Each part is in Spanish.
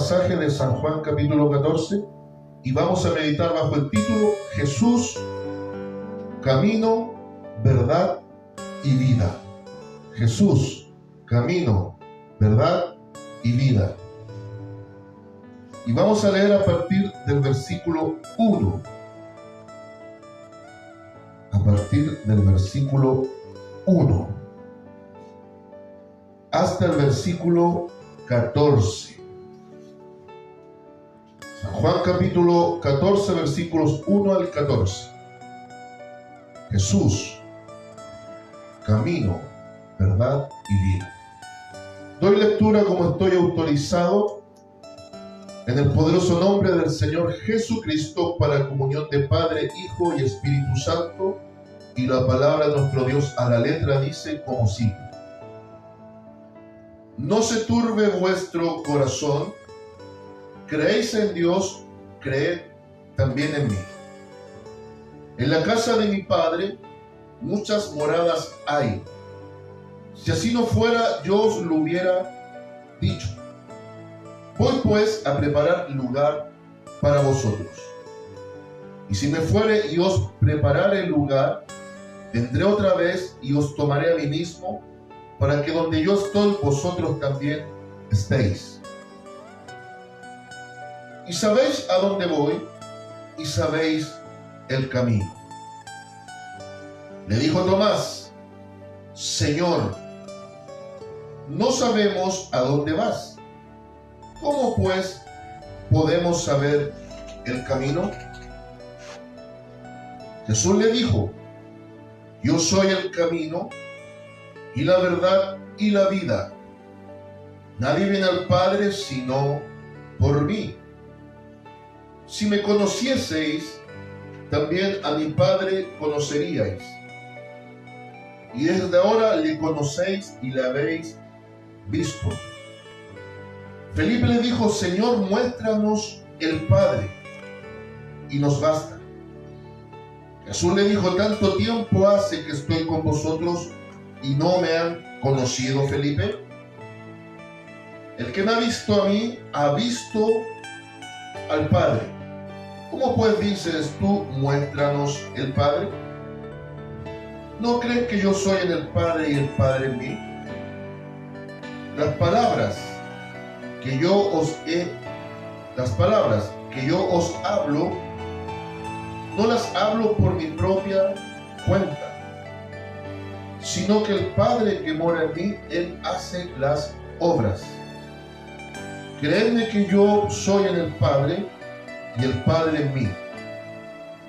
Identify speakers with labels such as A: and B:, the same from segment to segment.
A: pasaje de San Juan capítulo 14 y vamos a meditar bajo el título Jesús, camino, verdad y vida. Jesús, camino, verdad y vida. Y vamos a leer a partir del versículo 1. A partir del versículo 1 hasta el versículo 14. San Juan capítulo 14, versículos 1 al 14. Jesús, camino, verdad y vida. Doy lectura como estoy autorizado en el poderoso nombre del Señor Jesucristo para comunión de Padre, Hijo y Espíritu Santo, y la palabra de nuestro Dios a la letra dice como sigue: No se turbe vuestro corazón, creéis en Dios, creed también en mí. En la casa de mi Padre muchas moradas hay. Si así no fuera, yo os lo hubiera dicho. Voy pues a preparar lugar para vosotros. Y si me fuere y os preparare lugar, vendré otra vez y os tomaré a mí mismo, para que donde yo estoy, vosotros también estéis. Y sabéis a dónde voy, y sabéis el camino. Le dijo Tomás: Señor, no sabemos a dónde vas. ¿Cómo pues podemos saber el camino? Jesús le dijo: Yo soy el camino y la verdad y la vida. Nadie viene al Padre sino por mí. Si me conocieseis, también a mi Padre conoceríais. Y desde ahora le conocéis y le habéis visto. Felipe le dijo: Señor, muéstranos el Padre, y nos basta. Jesús le dijo: ¿Tanto tiempo hace que estoy con vosotros y no me han conocido, Felipe? El que me ha visto a mí, ha visto al Padre. ¿Cómo pues dices tú, muéstranos el Padre? ¿No crees que yo soy en el Padre y el Padre en mí? Las palabras que yo os hablo, no las hablo por mi propia cuenta, sino que el Padre que mora en mí, Él hace las obras. Creedme que yo soy en el Padre y el Padre en mí.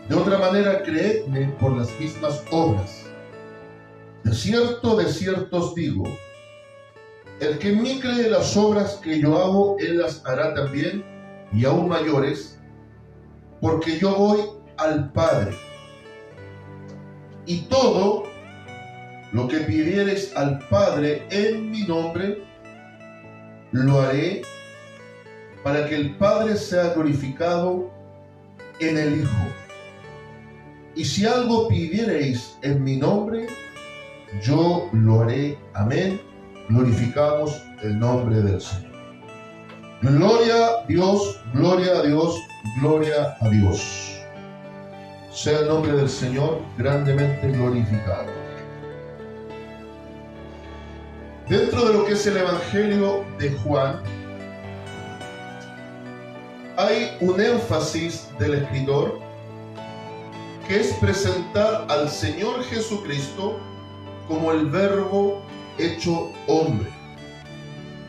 A: De otra manera, creedme por las mismas obras. De cierto os digo, el que en mí cree las obras que yo hago, él las hará también, y aún mayores, porque yo voy al Padre. Y todo lo que pidiereis al Padre en mi nombre, lo haré, para que el Padre sea glorificado en el Hijo. Y si algo pidiereis en mi nombre, yo lo haré. Amén. Glorificamos el nombre del Señor. Gloria a Dios, gloria a Dios, gloria a Dios. Sea el nombre del Señor grandemente glorificado. Dentro de lo que es el Evangelio de Juan, hay un énfasis del escritor que es presentar al Señor Jesucristo como el Verbo hecho hombre.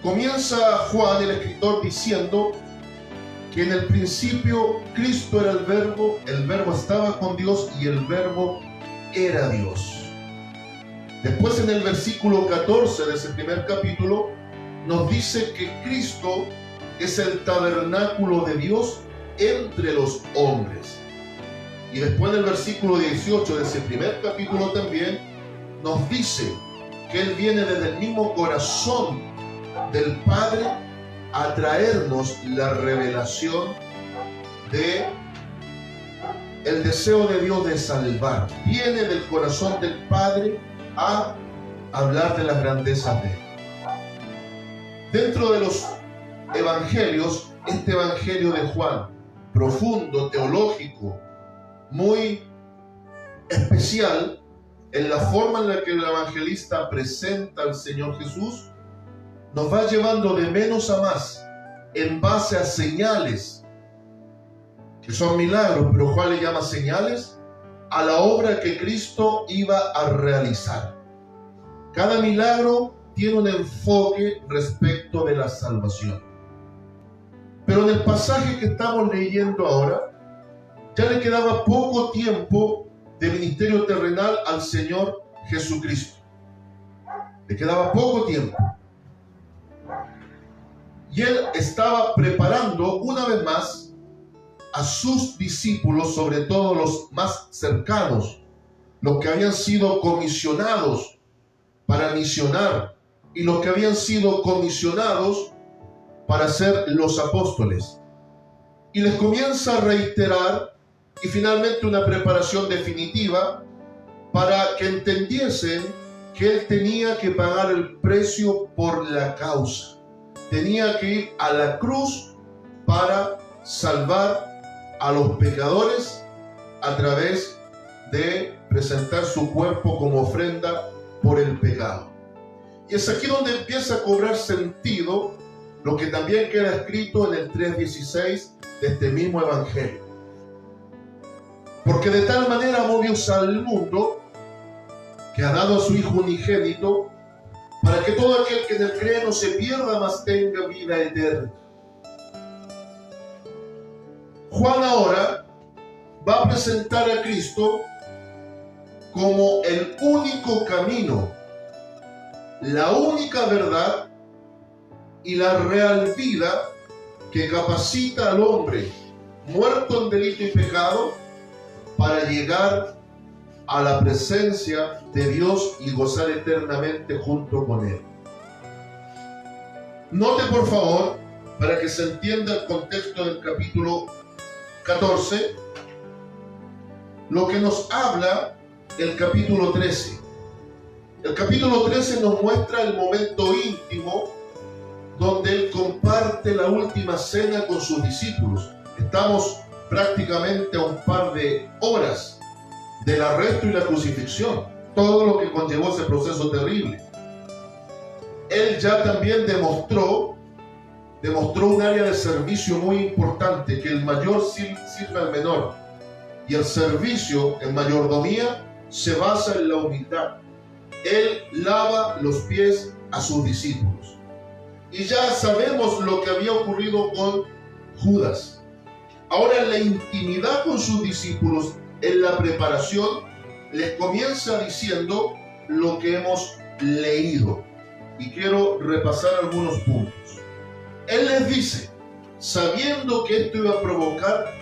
A: Comienza Juan, el escritor, diciendo que en el principio Cristo era el Verbo estaba con Dios y el Verbo era Dios. Después, en el versículo 14 de ese primer capítulo, nos dice que Cristo es el tabernáculo de Dios entre los hombres. Y después, en el versículo 18 de ese primer capítulo también, nos dice que Él viene desde el mismo corazón del Padre a traernos la revelación de el deseo de Dios de salvar. Viene del corazón del Padre a hablar de las grandezas de Él. Dentro de los evangelios este Evangelio de Juan, profundo, teológico, muy especial, en la forma en la que el evangelista presenta al Señor Jesús, nos va llevando de menos a más, en base a señales, que son milagros, pero Juan le llama señales, a la obra que Cristo iba a realizar. Cada milagro tiene un enfoque respecto de la salvación. Pero en el pasaje que estamos leyendo ahora, ya le quedaba poco tiempo de ministerio terrenal al Señor Jesucristo. Le quedaba poco tiempo. Y Él estaba preparando una vez más a sus discípulos, sobre todo los más cercanos, los que habían sido comisionados para misionar y los que habían sido comisionados para ser los apóstoles. Y les comienza a reiterar, y finalmente una preparación definitiva para que entendiesen que Él tenía que pagar el precio por la causa. Tenía que ir a la cruz para salvar a los pecadores a través de presentar su cuerpo como ofrenda por el pecado. Y es aquí donde empieza a cobrar sentido lo que también queda escrito en el 3:16 de este mismo Evangelio. Porque de tal manera amó Dios al mundo, que ha dado a su Hijo unigénito, para que todo aquel que en él cree no se pierda, mas tenga vida eterna. Juan ahora va a presentar a Cristo como el único camino, la única verdad y la real vida que capacita al hombre muerto en delito y pecado para llegar a la presencia de Dios y gozar eternamente junto con Él. Note por favor, para que se entienda el contexto del capítulo 14, lo que nos habla el capítulo 13. El capítulo 13 nos muestra el momento íntimo donde Él comparte la última cena con sus discípulos. Estamos prácticamente a un par de horas del arresto y la crucifixión, todo lo que conllevó ese proceso terrible. Él ya también demostró un área de servicio muy importante, que el mayor sirve al menor, y el servicio en mayordomía se basa en la humildad. Él lava los pies a sus discípulos. Y ya sabemos lo que había ocurrido con Judas. Ahora en la intimidad con sus discípulos, en la preparación, les comienza diciendo lo que hemos leído. Y quiero repasar algunos puntos. Él les dice, sabiendo que esto iba a provocar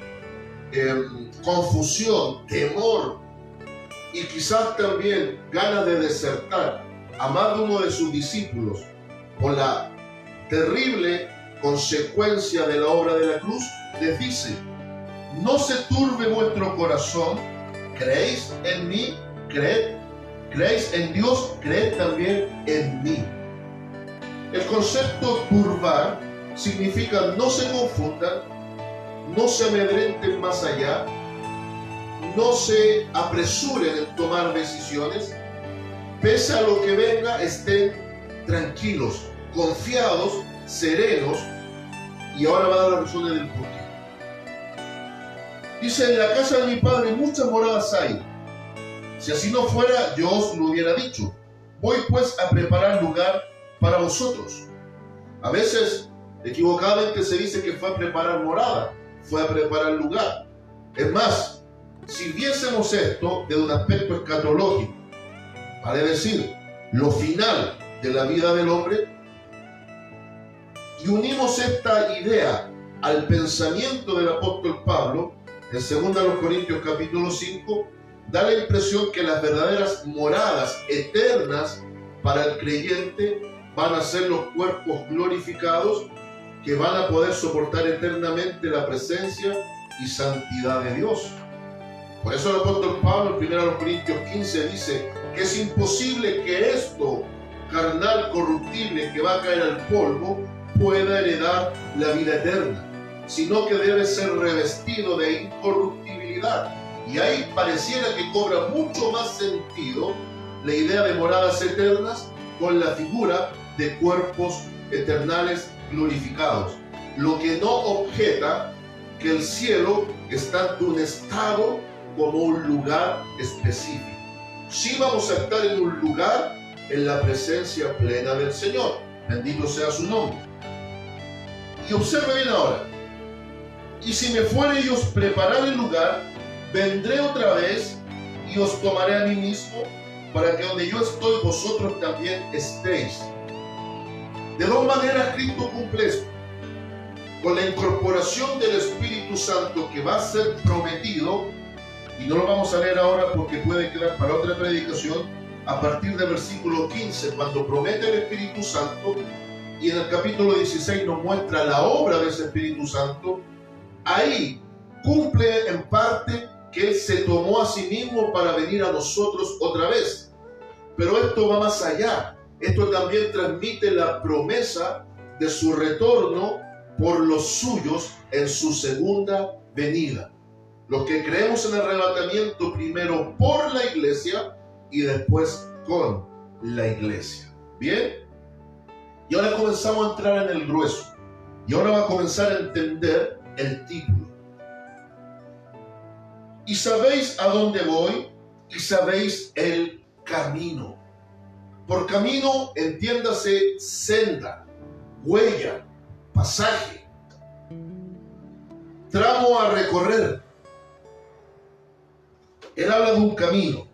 A: confusión, temor y quizás también ganas de desertar a más de uno de sus discípulos por la terrible consecuencia de la obra de la cruz, les dice, no se turbe vuestro corazón, creéis en mí, creéis en Dios, creed también en mí. El concepto turbar significa no se confundan, no se amedrenten más allá, no se apresuren en tomar decisiones, pese a lo que venga, estén tranquilos, confiados, serenos, y ahora va a dar las razones del porqué. Dice, en la casa de mi padre muchas moradas hay. Si así no fuera, yo os lo hubiera dicho. Voy pues a preparar lugar para vosotros. A veces, equivocadamente se dice que fue a preparar morada, fue a preparar lugar. Es más, si viésemos esto desde un aspecto escatológico, vale decir, lo final de la vida del hombre, y unimos esta idea al pensamiento del apóstol Pablo, en 2 Corintios capítulo 5, da la impresión que las verdaderas moradas eternas para el creyente van a ser los cuerpos glorificados que van a poder soportar eternamente la presencia y santidad de Dios. Por eso el apóstol Pablo en 1 Corintios 15 dice que es imposible que esto carnal corruptible que va a caer al polvo pueda heredar la vida eterna. sino que debe ser revestido de incorruptibilidad. Y ahí pareciera que cobra mucho más sentido la idea de moradas eternas con la figura de cuerpos eternales glorificados, lo que no objeta que el cielo está en un estado como un lugar específico. Sí vamos a estar en un lugar en la presencia plena del Señor, bendito sea su nombre. Y observe bien ahora: y si me fuere y os preparar el lugar, vendré otra vez y os tomaré a mí mismo, para que donde yo estoy vosotros también estéis. De dos maneras Cristo cumple esto: con la incorporación del Espíritu Santo que va a ser prometido, y no lo vamos a leer ahora porque puede quedar para otra predicación, a partir del versículo 15, cuando promete el Espíritu Santo, y en el capítulo 16 nos muestra la obra de ese Espíritu Santo. Ahí cumple en parte que Él se tomó a sí mismo para venir a nosotros otra vez. Pero esto va más allá. Esto también transmite la promesa de su retorno por los suyos en su segunda venida. Los que creemos en el arrebatamiento, primero por la iglesia y después con la iglesia. ¿Bien? Y ahora comenzamos a entrar en el grueso. Y ahora va a comenzar a entender el título. Y sabéis a dónde voy, y sabéis el camino. Por camino entiéndase senda, huella, pasaje, tramo a recorrer. Él habla de un camino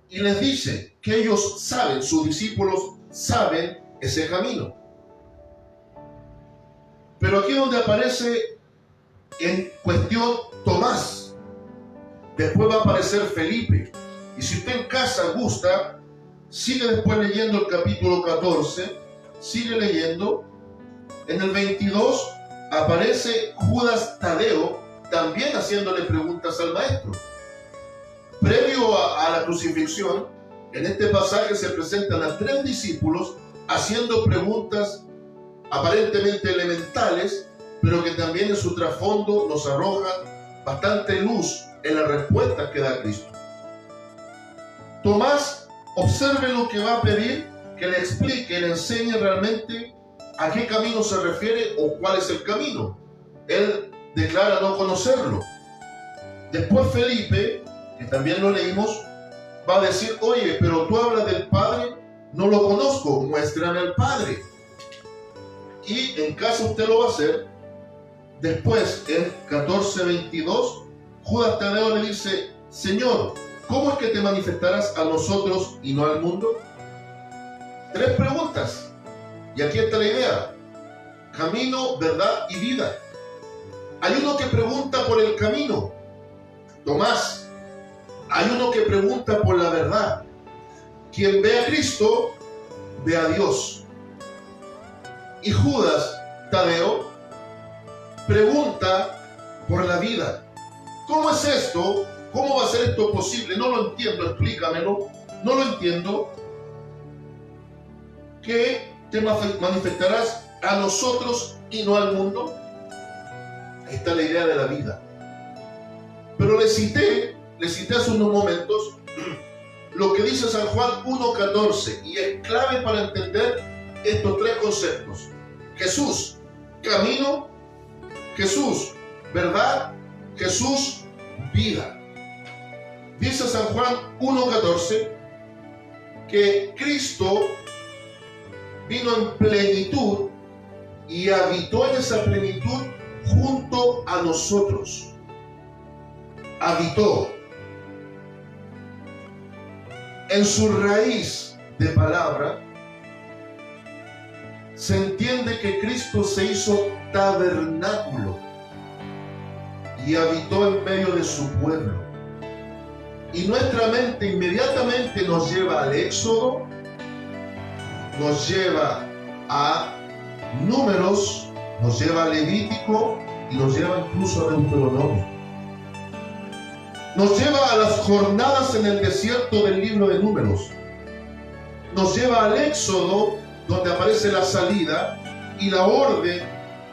A: y les dice que ellos saben, sus discípulos saben ese camino. Pero aquí es donde aparece en cuestión Tomás. Después va a aparecer Felipe. Y si usted en casa gusta, sigue después leyendo el capítulo 14, sigue leyendo. En el 22 aparece Judas Tadeo, también haciéndole preguntas al maestro. Previo a la crucifixión, en este pasaje se presentan a 3 discípulos haciendo preguntas aparentemente elementales, pero que también en su trasfondo nos arrojan bastante luz en la respuesta que da Cristo. Tomás, observe lo que va a pedir, que le explique, le enseñe realmente a qué camino se refiere o cuál es el camino. Él declara no conocerlo. Después Felipe, que también lo leímos, va a decir: oye, pero tú hablas del Padre, no lo conozco, muéstrame al Padre. Y en caso usted lo va a hacer, después en 14:22, Judas Tadeo le dice: Señor, ¿cómo es que te manifestarás a nosotros y no al mundo? 3 preguntas. Y aquí está la idea: camino, verdad y vida. Hay uno que pregunta por el camino, Tomás. Hay uno que pregunta por la verdad. Quien ve a Cristo, ve a Dios. Y Judas Tadeo pregunta por la vida. ¿Cómo es esto? ¿Cómo va a ser esto posible? No lo entiendo, explícamelo. No lo entiendo. ¿Qué te manifestarás a nosotros y no al mundo? Ahí está la idea de la vida. Pero le cité hace unos momentos lo que dice San Juan 1:14, y es clave para entender estos 3 conceptos. Jesús, camino; Jesús, verdad; Jesús, vida. Dice San Juan 1:14 que Cristo vino en plenitud y habitó en esa plenitud junto a nosotros. Habitó. En su raíz de palabra se entiende que Cristo se hizo tabernáculo y habitó en medio de su pueblo. Y nuestra mente inmediatamente nos lleva al Éxodo, nos lleva a Números, nos lleva a Levítico y nos lleva incluso a Deuteronomio. Nos lleva a las jornadas en el desierto del libro de Números. Nos lleva al Éxodo, donde aparece la salida y la orden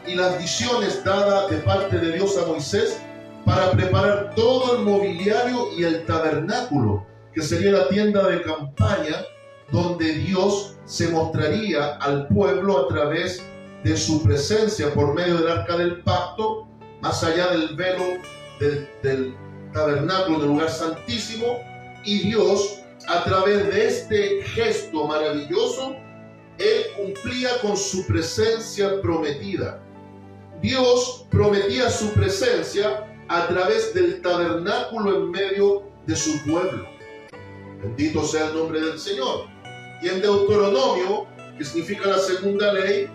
A: y las visiones dadas de parte de Dios a Moisés para preparar todo el mobiliario y el tabernáculo, que sería la tienda de campaña, donde Dios se mostraría al pueblo a través de su presencia por medio del arca del pacto, más allá del velo del tabernáculo, del lugar santísimo, y Dios, a través de este gesto maravilloso, Él cumplía con su presencia prometida. Dios prometía su presencia a través del tabernáculo en medio de su pueblo. Bendito sea el nombre del Señor. Y en Deuteronomio, que significa la segunda ley,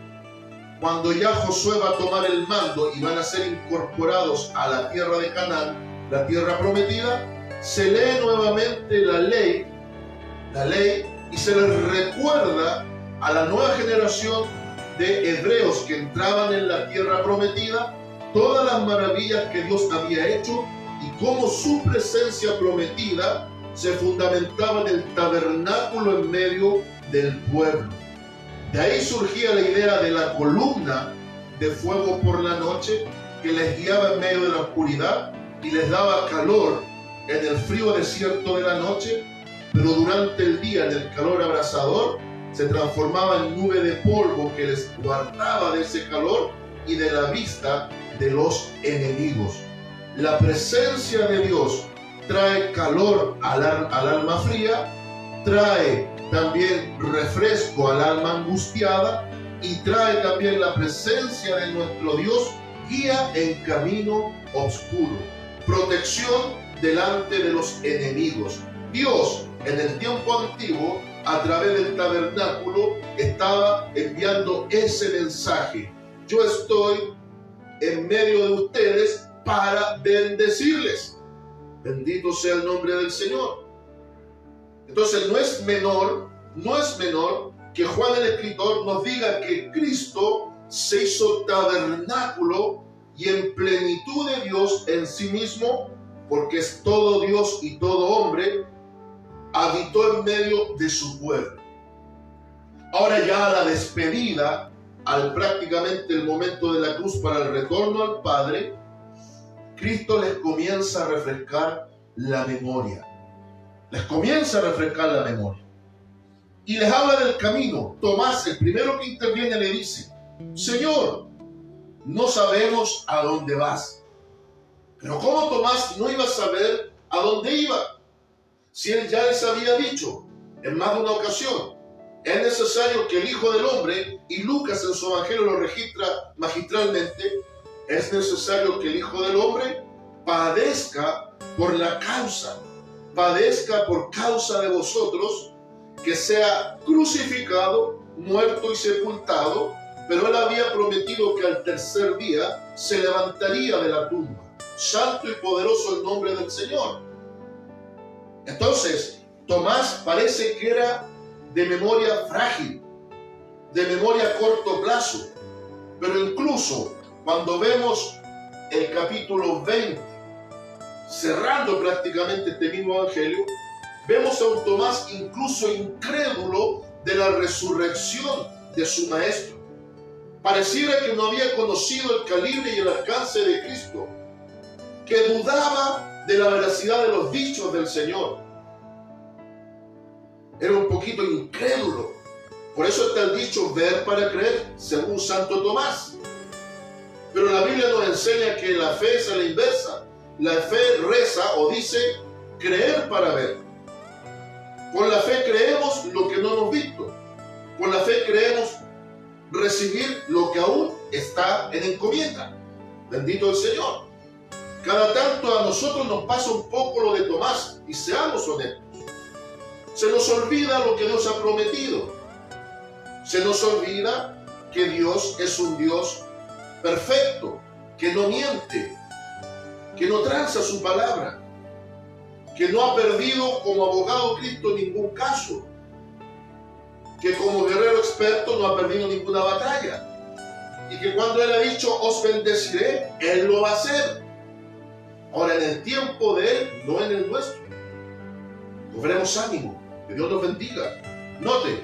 A: cuando ya Josué va a tomar el mando y van a ser incorporados a la tierra de Canaán, la tierra prometida, se lee nuevamente la ley, y se les recuerda a la nueva generación de hebreos que entraban en la tierra prometida todas las maravillas que Dios había hecho y cómo su presencia prometida se fundamentaba en el tabernáculo en medio del pueblo. De ahí surgía la idea de la columna de fuego por la noche que les guiaba en medio de la oscuridad y les daba calor en el frío desierto de la noche, pero durante el día, en el calor abrasador, se transformaba en nube de polvo que les guardaba de ese calor y de la vista de los enemigos. La presencia de Dios trae calor al alma fría, trae también refresco al alma angustiada y trae también la presencia de nuestro Dios, guía en camino oscuro, protección delante de los enemigos. Dios, en el tiempo antiguo, a través del tabernáculo, estaba enviando ese mensaje. Yo estoy en medio de ustedes para bendecirles. Bendito sea el nombre del Señor. Entonces no es menor que Juan el escritor nos diga que Cristo se hizo tabernáculo y en plenitud de Dios en sí mismo, porque es todo Dios y todo hombre, habitó en medio de su pueblo. Ahora ya a la despedida, al prácticamente el momento de la cruz para el retorno al Padre, Cristo les comienza a refrescar la memoria. Y les habla del camino. Tomás, el primero que interviene, le dice: Señor, no sabemos a dónde vas. Pero ¿cómo Tomás no iba a saber a dónde iba? Si él ya les había dicho en más de una ocasión, es necesario que el Hijo del Hombre, y Lucas en su Evangelio lo registra magistralmente, es necesario que el Hijo del Hombre padezca por causa de vosotros, que sea crucificado, muerto y sepultado, pero él había prometido que al tercer día se levantaría de la tumba. Santo y poderoso el nombre del Señor. Entonces, Tomás parece que era de memoria frágil, de memoria a corto plazo, pero incluso cuando vemos el capítulo 20, cerrando prácticamente este mismo evangelio, vemos a un Tomás incluso incrédulo de la resurrección de su maestro. Pareciera que no había conocido el calibre y el alcance de Cristo, que dudaba de la veracidad de los dichos del Señor. Era un poquito incrédulo. Por eso está el dicho ver para creer, según Santo Tomás. Pero la Biblia nos enseña que la fe es a la inversa. La fe reza o dice creer para ver. Con la fe creemos lo que no hemos visto. Con la fe creemos recibir lo que aún está en encomienda. Bendito el Señor. Cada tanto a nosotros nos pasa un poco lo de Tomás, y seamos honestos. Se nos olvida lo que Dios ha prometido. Se nos olvida que Dios es un Dios perfecto, que no miente, que no tranza su palabra, que no ha perdido como abogado Cristo ningún caso, que como guerrero experto no ha perdido ninguna batalla, y que cuando Él ha dicho os bendeciré, Él lo va a hacer. Ahora, en el tiempo de Él, no en el nuestro. Cobremos ánimo, que Dios nos bendiga. Note,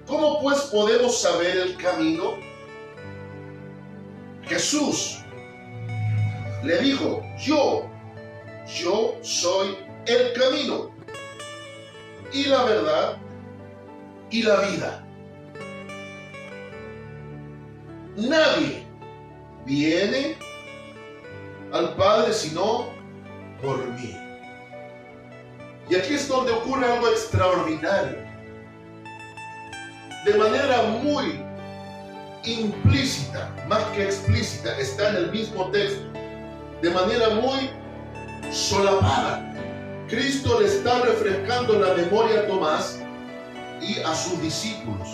A: ¿cómo pues podemos saber el camino? Jesús le dijo, yo soy el camino y la verdad y la vida. Nadie viene al Padre sino por mí. Y aquí es donde ocurre algo extraordinario. De manera muy implícita, más que explícita, está en el mismo texto. De manera muy solapada, Cristo le está refrescando la memoria a Tomás y a sus discípulos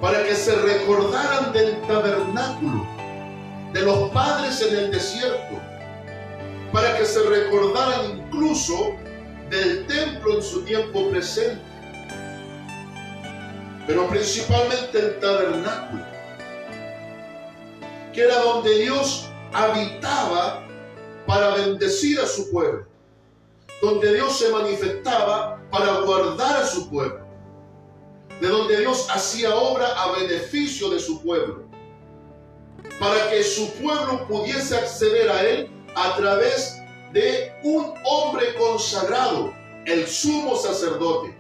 A: para que se recordaran del tabernáculo, de los padres en el desierto, para que se recordaran incluso del templo en su tiempo presente, pero principalmente el tabernáculo, que era donde Dios habitaba para bendecir a su pueblo, donde Dios se manifestaba para guardar a su pueblo, de donde Dios hacía obra a beneficio de su pueblo, para que su pueblo pudiese acceder a Él a través de un hombre consagrado, el sumo sacerdote,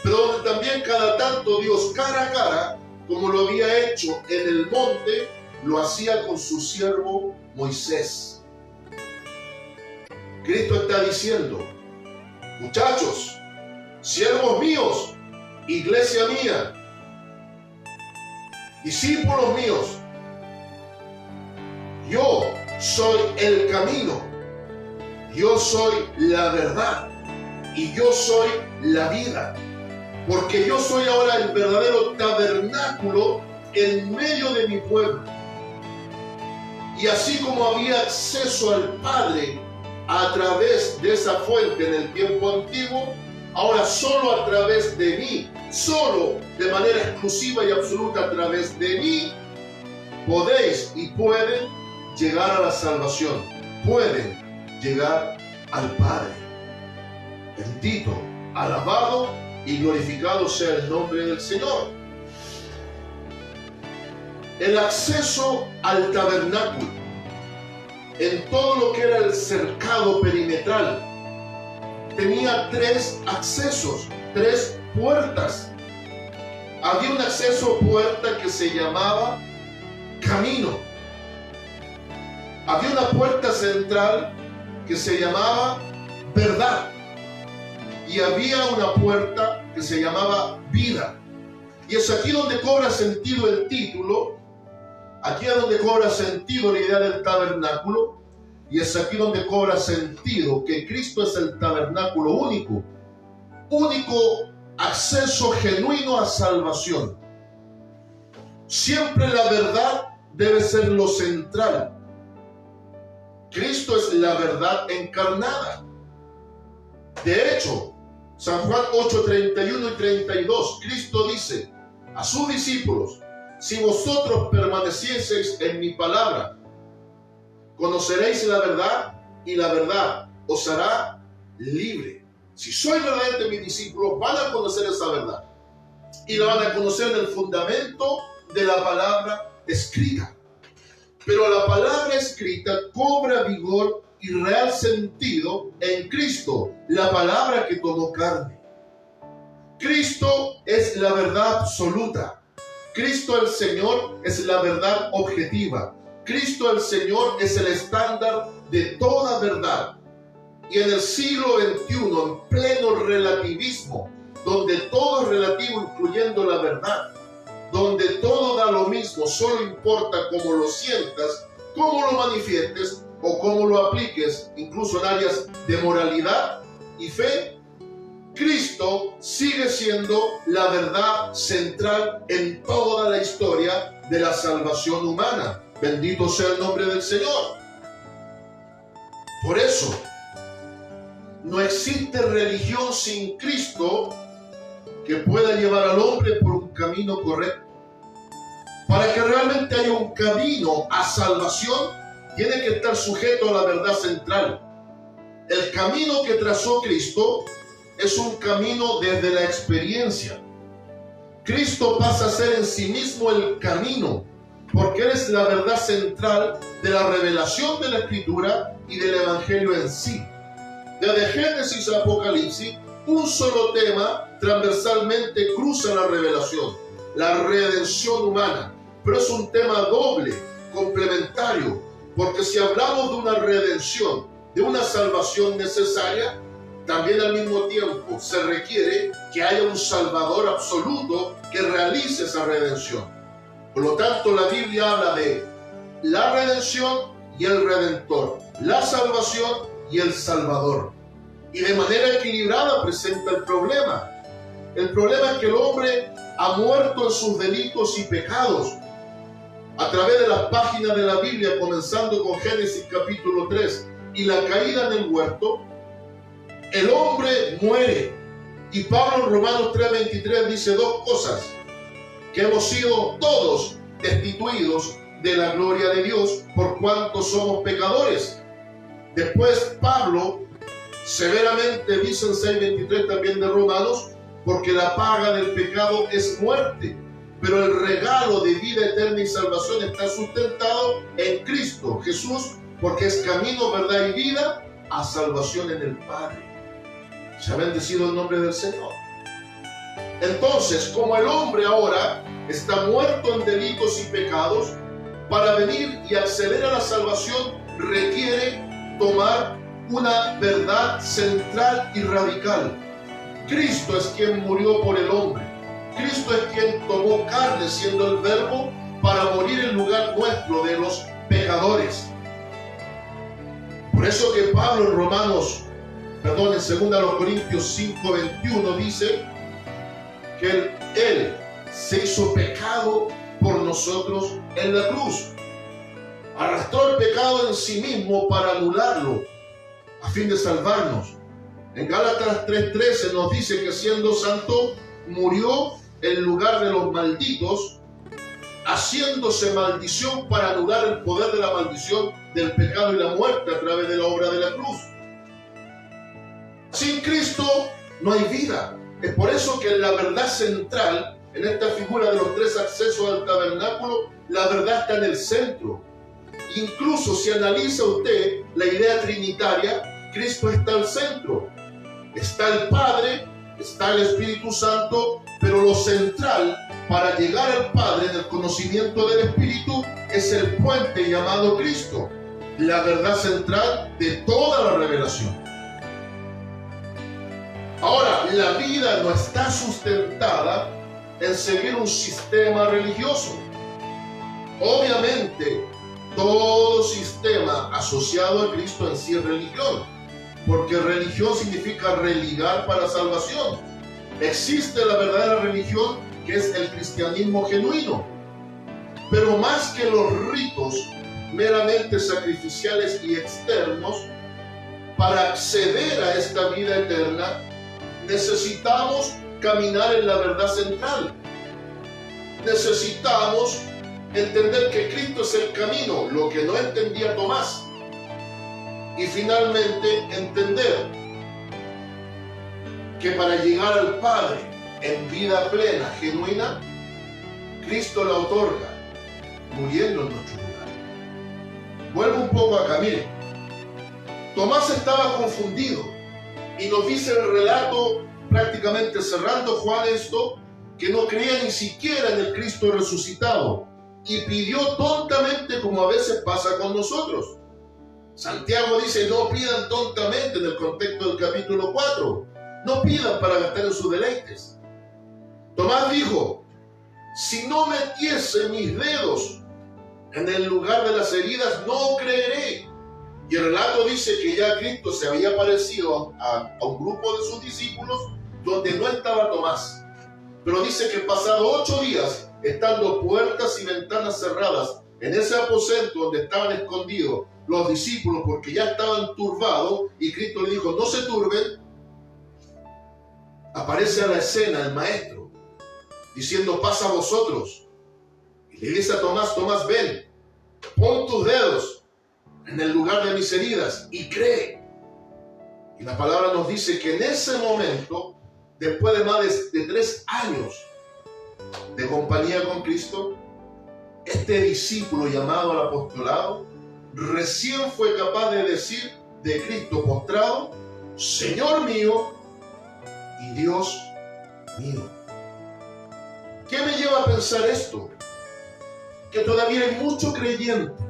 A: pero donde también cada tanto Dios cara a cara, como lo había hecho en el monte, lo hacía con su siervo Moisés. Cristo está diciendo, muchachos, siervos míos, iglesia mía, discípulos míos, yo soy el camino, yo soy la verdad y yo soy la vida, porque yo soy ahora el verdadero tabernáculo en medio de mi pueblo. Y así como había acceso al Padre a través de esa fuente en el tiempo antiguo, ahora solo a través de mí, solo de manera exclusiva y absoluta a través de mí, podéis y pueden llegar a la salvación, pueden llegar al Padre. Bendito, alabado y glorificado sea el nombre del Señor. El acceso al tabernáculo, en todo lo que era el cercado perimetral, tenía 3 accesos, 3 puertas. Había un acceso puerta que se llamaba camino. Había una puerta central que se llamaba verdad. Y había una puerta que se llamaba vida. Y es aquí donde cobra sentido el título. Aquí es donde cobra sentido la idea del tabernáculo, y es aquí donde cobra sentido que Cristo es el tabernáculo único acceso genuino a salvación. Siempre la verdad debe ser lo central. Cristo es la verdad encarnada. De hecho, San Juan 8:31 y 32, Cristo dice a sus discípulos, si vosotros permanecieseis en mi palabra, conoceréis la verdad y la verdad os hará libre. Si sois verdaderamente mis discípulos, van a conocer esa verdad y la van a conocer en el fundamento de la palabra escrita. Pero la palabra escrita cobra vigor y real sentido en Cristo, la palabra que tomó carne. Cristo es la verdad absoluta. Cristo el Señor es la verdad objetiva. Cristo el Señor es el estándar de toda verdad. Y en el siglo XXI, en pleno relativismo, donde todo es relativo incluyendo la verdad, donde todo da lo mismo, solo importa cómo lo sientas, cómo lo manifiestes o cómo lo apliques, incluso en áreas de moralidad y fe, Cristo sigue siendo la verdad central en toda la historia de la salvación humana. Bendito sea el nombre del Señor. Por eso, no existe religión sin Cristo que pueda llevar al hombre por un camino correcto. Para que realmente haya un camino a salvación, tiene que estar sujeto a la verdad central. El camino que trazó Cristo es un camino desde la experiencia. Cristo pasa a ser en sí mismo el camino, porque eres la verdad central de la revelación de la Escritura y del Evangelio en sí. Desde Génesis a Apocalipsis, un solo tema transversalmente cruza la revelación, la redención humana, pero es un tema doble, complementario, porque si hablamos de una redención, de una salvación necesaria, también al mismo tiempo se requiere que haya un Salvador absoluto que realice esa redención. Por lo tanto, la Biblia habla de la redención y el Redentor, la salvación y el Salvador. Y de manera equilibrada presenta el problema. El problema es que el hombre ha muerto en sus delitos y pecados. A través de las páginas de la Biblia, comenzando con Génesis capítulo 3 y la caída en el huerto, el hombre muere. Y Pablo en Romanos 3:23 dice dos cosas: que hemos sido todos destituidos de la gloria de Dios por cuanto somos pecadores. Después Pablo severamente dice en 6:23 también de Romanos, porque la paga del pecado es muerte, pero el regalo de vida eterna y salvación está sustentado en Cristo Jesús, porque es camino, verdad y vida a salvación en el Padre. Se ha bendecido el nombre del Señor. Entonces, como el hombre ahora está muerto en delitos y pecados, para venir y acceder a la salvación requiere tomar una verdad central y radical. Cristo es quien murió por el hombre. Cristo es quien tomó carne siendo el Verbo para morir en lugar nuestro de los pecadores. Por eso que Pablo en en 2 Corintios 5:21 dice que Él se hizo pecado por nosotros en la cruz. Arrastró el pecado en sí mismo para anularlo, a fin de salvarnos. En Gálatas 3:13 nos dice que siendo santo, murió en lugar de los malditos, haciéndose maldición para anular el poder de la maldición del pecado y la muerte a través de la obra de la cruz. Sin Cristo no hay vida. Es por eso que la verdad central, en esta figura de los tres accesos al tabernáculo, la verdad está en el centro. Incluso si analiza usted la idea trinitaria, Cristo está al centro. Está el Padre, está el Espíritu Santo, pero lo central para llegar al Padre en el conocimiento del Espíritu es el puente llamado Cristo, la verdad central de toda la revelación. Ahora, la vida no está sustentada en seguir un sistema religioso. Obviamente, todo sistema asociado a Cristo en sí es religión, porque religión significa religar para salvación. Existe la verdadera religión, que es el cristianismo genuino, pero más que los ritos meramente sacrificiales y externos, para acceder a esta vida eterna, necesitamos caminar en la verdad central. Necesitamos entender que Cristo es el camino, lo que no entendía Tomás. Y finalmente entender que para llegar al Padre en vida plena, genuina, Cristo la otorga, muriendo en nuestro lugar. Vuelvo un poco acá, miren. Tomás estaba confundido y nos dice el relato, prácticamente cerrando Juan esto, que no creía ni siquiera en el Cristo resucitado y pidió tontamente, como a veces pasa con nosotros. Santiago dice: no pidan tontamente, en el contexto del capítulo 4. No pidan para gastar en sus deleites. Tomás dijo: si no metiese mis dedos en el lugar de las heridas, no creeré. Y el relato dice que ya Cristo se había aparecido a un grupo de sus discípulos donde no estaba Tomás. Pero dice que pasado 8 días, estando puertas y ventanas cerradas en ese aposento donde estaban escondidos los discípulos porque ya estaban turbados, y Cristo le dijo: no se turben, aparece a la escena el maestro diciendo: pasa a vosotros. Y le dice a Tomás: Tomás, ven, pon tus dedos en el lugar de mis heridas y cree. Y la palabra nos dice que en ese momento, después de más de 3 años de compañía con Cristo, este discípulo llamado al apostolado recién fue capaz de decir de Cristo postrado: Señor mío y Dios mío. ¿Qué me lleva a pensar esto? Que todavía hay mucho creyente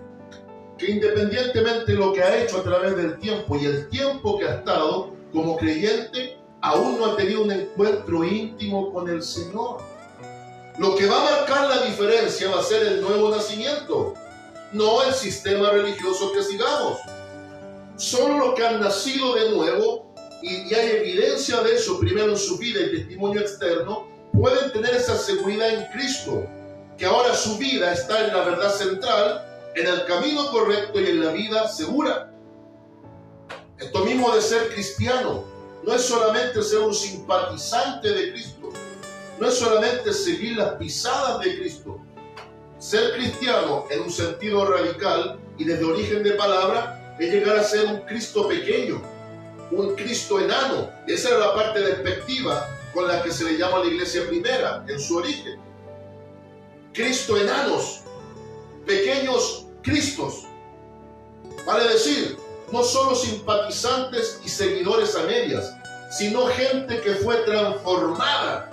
A: que, independientemente de lo que ha hecho a través del tiempo y el tiempo que ha estado como creyente, aún no ha tenido un encuentro íntimo con el Señor. Lo que va a marcar la diferencia va a ser el nuevo nacimiento, no el sistema religioso que sigamos. Solo los que han nacido de nuevo, y hay evidencia de eso primero en su vida y testimonio externo, pueden tener esa seguridad en Cristo, que ahora su vida está en la verdad central, en el camino correcto y en la vida segura. Esto mismo de ser cristiano no es solamente ser un simpatizante de Cristo, no es solamente seguir las pisadas de Cristo. Ser cristiano en un sentido radical y desde origen de palabra es llegar a ser un Cristo pequeño, un Cristo enano. Esa era la parte despectiva con la que se le llama a la iglesia primera en su origen. Cristo enanos, pequeños Cristos. Vale decir, no solo simpatizantes y seguidores a medias, sino gente que fue transformada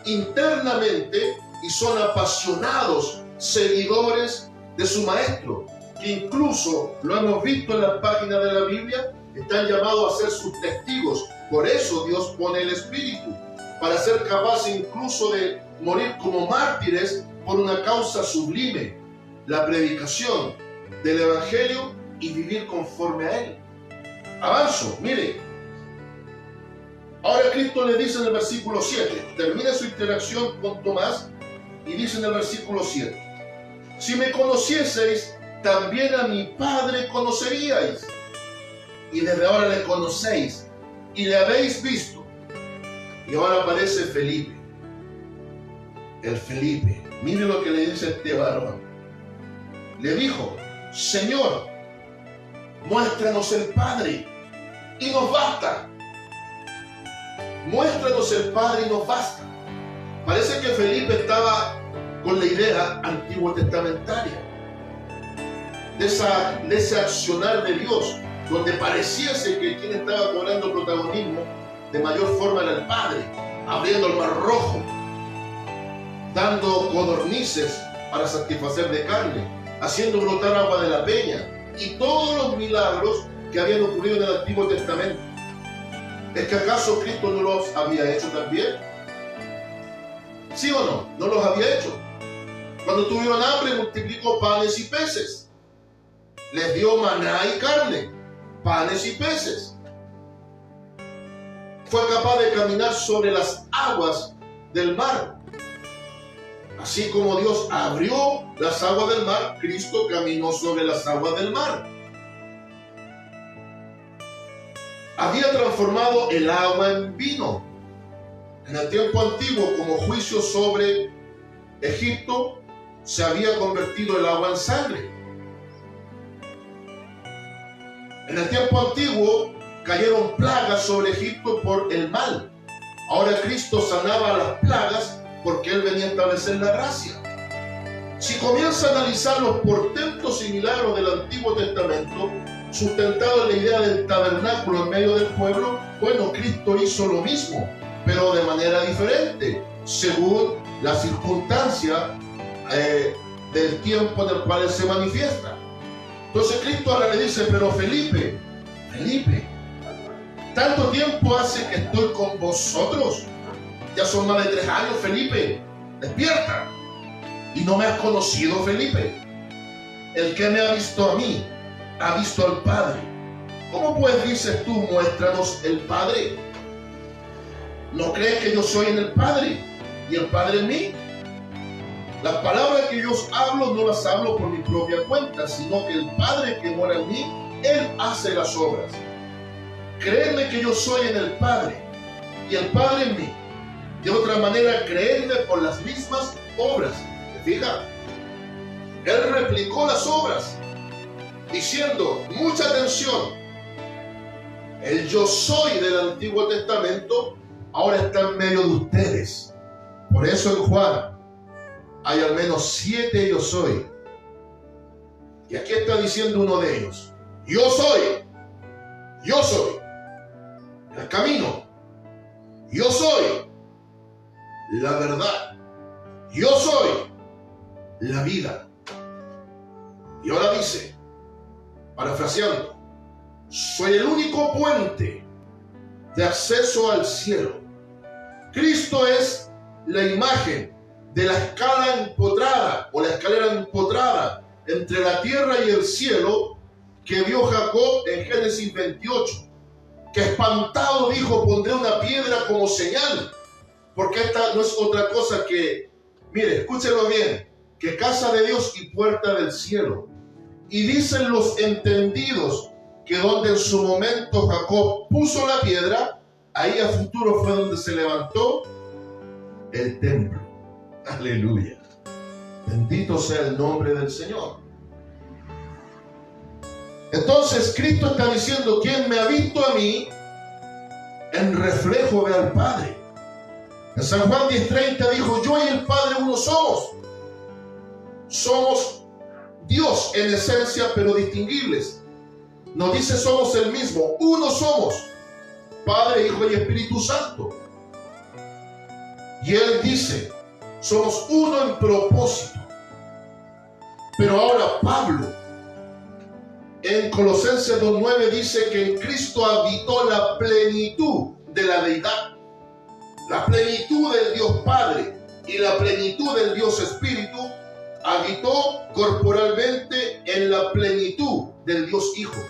A: internamente y son apasionados seguidores de su maestro, que incluso, lo hemos visto en las páginas de la Biblia, están llamados a ser sus testigos. Por eso Dios pone el Espíritu, para ser capaz incluso de morir como mártires por una causa sublime, la predicación del Evangelio, y vivir conforme a él. Avanzo, mire. Ahora Cristo le dice en el versículo 7, termina su interacción con Tomás y dice en el versículo 7: si me conocieseis, también a mi Padre conoceríais, y desde ahora le conocéis y le habéis visto. Y ahora aparece Felipe. El Felipe, mire lo que le dice este varón. Le dijo: Señor, muéstranos el Padre y nos basta. Muéstranos el Padre y nos basta. Parece que Felipe estaba con la idea antiguo testamentaria de ese accionar de Dios, donde pareciese que quien estaba cobrando protagonismo de mayor forma era el Padre, abriendo el mar rojo, dando codornices para satisfacer de carne, haciendo brotar agua de la peña, y todos los milagros que habían ocurrido en el Antiguo Testamento. ¿Es que acaso Cristo no los había hecho también? ¿Sí o no? ¿No los había hecho? Cuando tuvieron hambre, multiplicó panes y peces. Les dio maná y carne, panes y peces. Fue capaz de caminar sobre las aguas del mar. Así como Dios abrió las aguas del mar, Cristo caminó sobre las aguas del mar. Había transformado el agua en vino. En el tiempo antiguo, como juicio sobre Egipto, se había convertido el agua en sangre. En el tiempo antiguo cayeron plagas sobre Egipto por el mal. Ahora Cristo sanaba las plagas porque Él venía a establecer la gracia. Si comienza a analizar los portentos y milagros del Antiguo Testamento, sustentado en la idea del tabernáculo en medio del pueblo, bueno, Cristo hizo lo mismo, pero de manera diferente, según la circunstancia del tiempo en el cual Él se manifiesta. Entonces Cristo ahora le dice: pero Felipe, tanto tiempo hace que estoy con vosotros. Ya son más de 3 años, Felipe. Despierta. ¿Y no me has conocido, Felipe? El que me ha visto a mí, ha visto al Padre. ¿Cómo pues dices tú, muéstranos el Padre? ¿No crees que yo soy en el Padre y el Padre en mí? Las palabras que yo os hablo no las hablo por mi propia cuenta, sino que el Padre que mora en mí, Él hace las obras. Creedme que yo soy en el Padre y el Padre en mí. De otra manera, creedme por las mismas obras. ¿Se fija? Él replicó las obras, diciendo, mucha atención, el yo soy del Antiguo Testamento ahora está en medio de ustedes. Por eso en Juan hay al menos 7 yo soy. Y aquí está diciendo uno de ellos: yo soy el camino, yo soy la verdad, yo soy la vida. Y ahora dice, parafraseando, soy el único puente de acceso al cielo. Cristo es la imagen de la escala empotrada o la escalera empotrada entre la tierra y el cielo que vio Jacob en Génesis 28, que espantado dijo: pondré una piedra como señal, porque esta no es otra cosa que, mire, escúchelo bien, que casa de Dios y puerta del cielo. Y dicen los entendidos que donde en su momento Jacob puso la piedra, ahí a futuro fue donde se levantó el templo. Aleluya. Bendito sea el nombre del Señor. Entonces Cristo está diciendo: quien me ha visto a mí, en reflejo ve al Padre. En San Juan 10:30 dijo: yo y el Padre uno somos. Somos Dios en esencia, pero distinguibles. No dice somos el mismo, uno somos, Padre, Hijo y Espíritu Santo. Y Él dice, somos uno en propósito. Pero ahora Pablo, en Colosenses 2:9 dice que en Cristo habitó la plenitud de la deidad, la plenitud del Dios Padre y la plenitud del Dios Espíritu habitó corporalmente en la plenitud del Dios Hijo.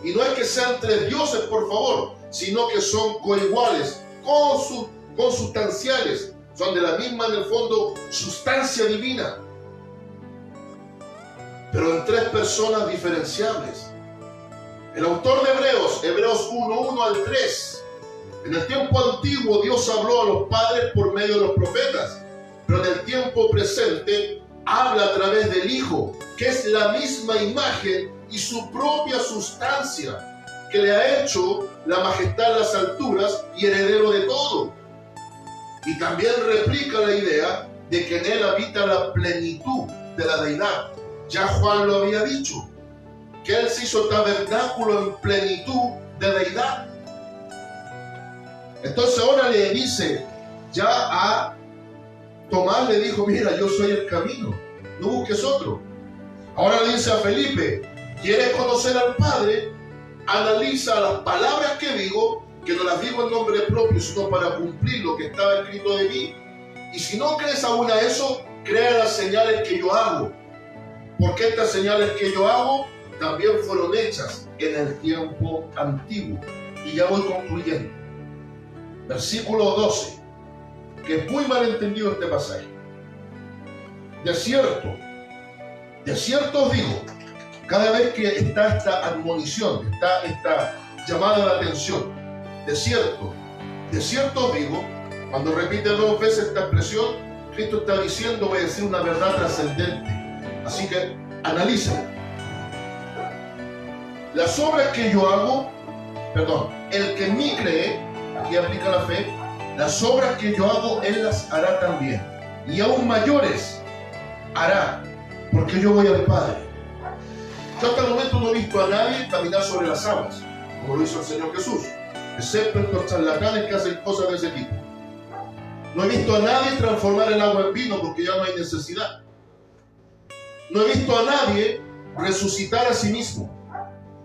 A: Y no es que sean 3 dioses, por favor, sino que son coiguales, consustanciales, son de la misma, en el fondo, sustancia divina, pero en 3 personas diferenciables. El autor de Hebreos 1:1 al 3, en el tiempo antiguo Dios habló a los padres por medio de los profetas, pero en el tiempo presente habla a través del Hijo, que es la misma imagen y su propia sustancia, que le ha hecho la majestad en las alturas y heredero de todo. Y también replica la idea de que en él habita la plenitud de la deidad. Ya Juan lo había dicho, que él se hizo tabernáculo en plenitud de deidad. Entonces ahora le dice ya a Tomás, le dijo: mira, yo soy el camino, no busques otro. Ahora le dice a Felipe: ¿quieres conocer al Padre? Analiza las palabras que digo, que no las digo en nombre propio, sino para cumplir lo que estaba escrito de mí. Y si no crees aún a eso, crea las señales que yo hago, porque estas señales que yo hago también fueron hechas en el tiempo antiguo. Y ya voy concluyendo. Versículo 12, que es muy mal entendido este pasaje. De cierto os digo, cada vez que está esta admonición, está esta llamada de atención, de cierto os digo, cuando repite 2 veces esta expresión, Cristo está diciendo: voy a decir una verdad trascendente. Así que analízala. Las obras que yo hago, el que en mí cree, aquí aplica la fe, las obras que yo hago, él las hará también. Y aún mayores hará, porque yo voy al Padre. Yo hasta el momento no he visto a nadie caminar sobre las aguas, como lo hizo el Señor Jesús, excepto estos charlatanes que hacen cosas de ese tipo. No he visto a nadie transformar el agua en vino, porque ya no hay necesidad. No he visto a nadie resucitar a sí mismo.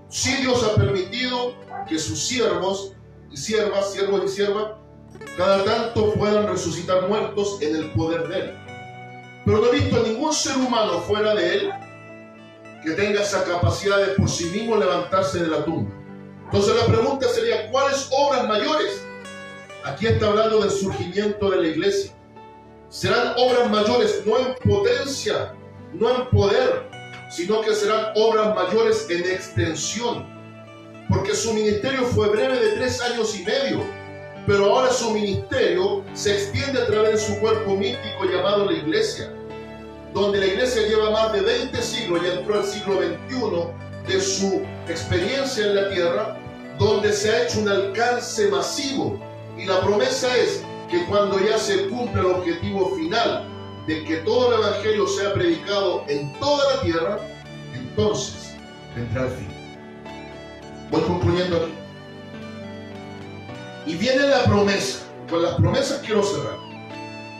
A: Sí, Dios ha permitido que sus siervos y siervas, cada tanto puedan resucitar muertos en el poder de Él. Pero no he visto a ningún ser humano fuera de Él que tenga esa capacidad de por sí mismo levantarse de la tumba. Entonces la pregunta sería: ¿cuáles obras mayores? Aquí está hablando del surgimiento de la iglesia. Serán obras mayores no en potencia, no en poder, sino que serán obras mayores en extensión. Porque su ministerio fue breve de 3 años y medio, pero ahora su ministerio se extiende a través de su cuerpo místico llamado la iglesia, donde la iglesia lleva más de 20 siglos, ya entró al siglo XXI de su experiencia en la tierra, donde se ha hecho un alcance masivo. Y la promesa es que cuando ya se cumpla el objetivo final de que todo el evangelio sea predicado en toda la tierra, entonces vendrá el fin. Voy concluyendo aquí. Y viene la promesa. Con las promesas quiero cerrar.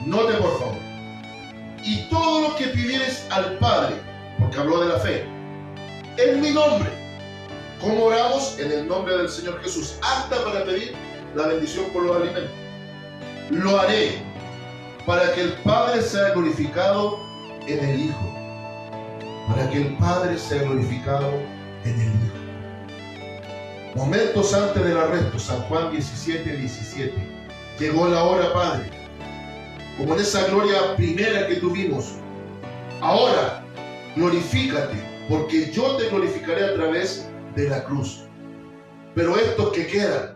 A: Note por favor. Y todo lo que pidieres al Padre, porque habló de la fe, en mi nombre. ¿Cómo oramos? En el nombre del Señor Jesús, hasta para pedir la bendición por los alimentos. Lo haré para que el Padre sea glorificado en el Hijo. Para que el Padre sea glorificado en el Hijo. Momentos antes del arresto, San Juan 17:17. Llegó la hora, Padre. Como en esa gloria primera que tuvimos. Ahora, glorifícate, porque yo te glorificaré a través de la cruz. Pero estos que quedan,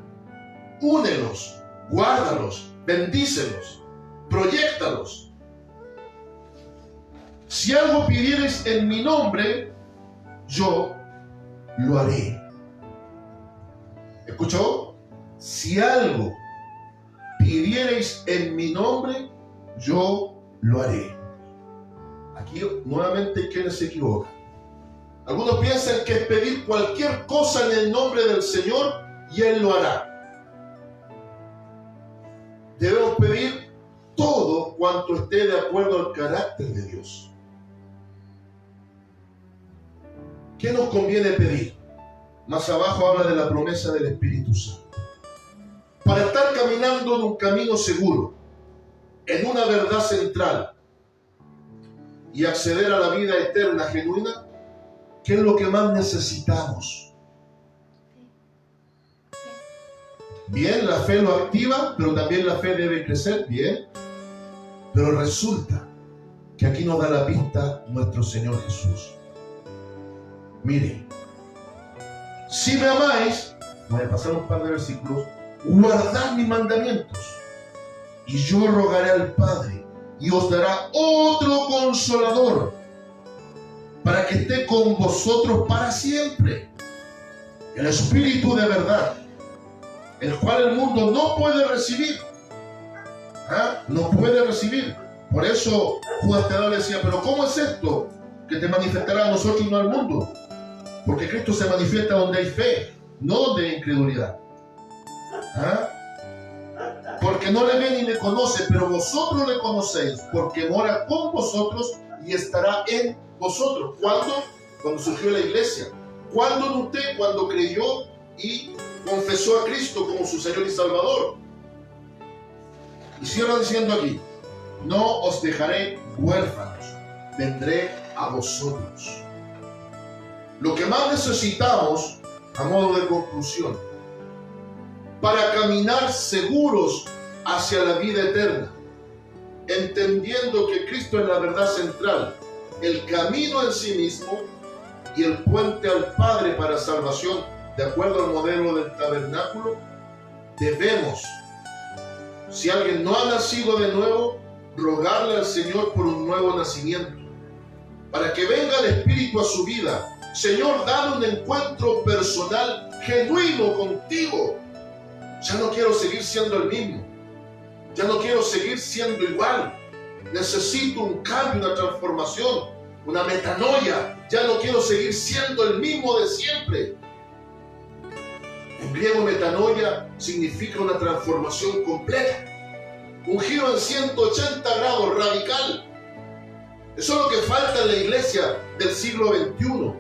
A: únelos, guárdalos, bendícelos, proyéctalos. Si algo pidieres en mi nombre, yo lo haré. ¿Escuchó? Si algo pidierais en mi nombre, yo lo haré. Aquí nuevamente hay quienes se equivocan. Algunos piensan que es pedir cualquier cosa en el nombre del Señor y Él lo hará. Debemos pedir todo cuanto esté de acuerdo al carácter de Dios. ¿Qué nos conviene pedir? Más abajo habla de la promesa del Espíritu Santo. Para estar caminando en un camino seguro, en una verdad central y acceder a la vida eterna genuina, ¿qué es lo que más necesitamos? Bien, la fe lo activa, pero también la fe debe crecer, bien. Pero resulta que aquí nos da la pista nuestro Señor Jesús. Mire, si me amáis, voy a pasar un par de versículos, guardad mis mandamientos, y yo rogaré al Padre, y os dará otro consolador, para que esté con vosotros para siempre, el Espíritu de verdad, el cual el mundo no puede recibir. No puede recibir. Por eso Judas Tadeo le decía, pero ¿cómo es esto? Que te manifestará a nosotros y no al mundo. Porque Cristo se manifiesta donde hay fe, no donde hay incredulidad. Porque no le ve ni le conoce, pero vosotros le conocéis, porque mora con vosotros y estará en vosotros. ¿Cuándo? Cuando surgió la iglesia. ¿Cuándo en usted? Cuando creyó y confesó a Cristo como su Señor y Salvador. Y cierra diciendo aquí, no os dejaré huérfanos, vendré a vosotros. Lo que más necesitamos, a modo de conclusión, para caminar seguros hacia la vida eterna, entendiendo que Cristo es la verdad central, el camino en sí mismo y el puente al Padre para salvación, de acuerdo al modelo del tabernáculo, debemos, si alguien no ha nacido de nuevo, rogarle al Señor por un nuevo nacimiento, para que venga el Espíritu a su vida. Señor, dame un encuentro personal genuino contigo. Ya no quiero seguir siendo el mismo. Ya no quiero seguir siendo igual. Necesito un cambio, una transformación, una metanoia. Ya no quiero seguir siendo el mismo de siempre. En griego, metanoia significa una transformación completa. Un giro en 180 grados, radical. Eso es lo que falta en la iglesia del siglo XXI.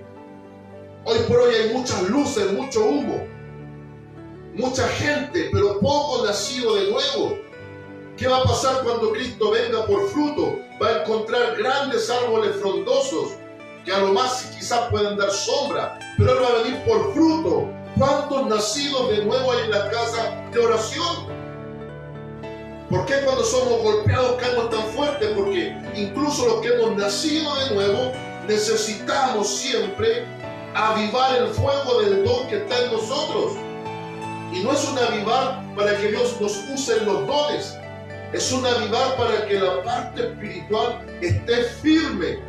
A: Hoy por hoy hay muchas luces, mucho humo, mucha gente, pero poco nacido de nuevo. ¿Qué va a pasar cuando Cristo venga por fruto? Va a encontrar grandes árboles frondosos que a lo más quizás pueden dar sombra, pero Él va a venir por fruto. ¿Cuántos nacidos de nuevo hay en la casa de oración? ¿Por qué cuando somos golpeados caemos tan fuerte? Porque incluso los que hemos nacido de nuevo necesitamos siempre avivar el fuego del don que está en nosotros. Y no es un avivar para que Dios nos use en los dones, es un avivar para que la parte espiritual esté firme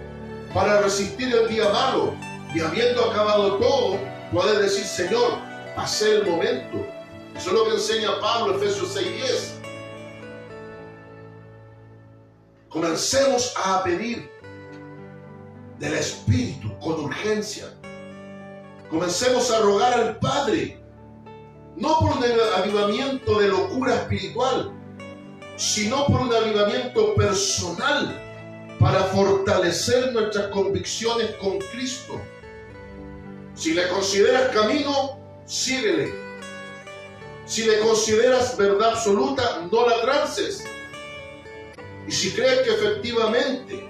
A: para resistir el día malo y habiendo acabado todo, poder decir, Señor, pasé el momento. Eso es lo que enseña Pablo, Efesios 6:10. Comencemos a pedir del Espíritu con urgencia. Comencemos a rogar al Padre, no por un avivamiento de locura espiritual, sino por un avivamiento personal para fortalecer nuestras convicciones con Cristo. Si le consideras camino, síguele. Si le consideras verdad absoluta, no la transes. Y si crees que efectivamente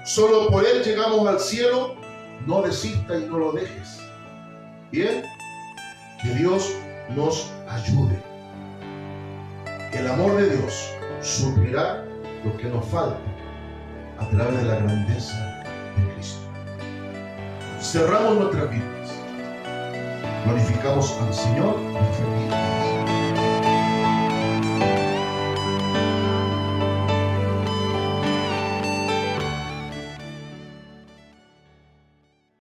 A: solo por Él llegamos al cielo, no desistas y no lo dejes. Bien, que Dios nos ayude. El amor de Dios suplirá lo que nos falta a través de la grandeza de Cristo. Cerramos nuestras vidas. Glorificamos al Señor y feliz.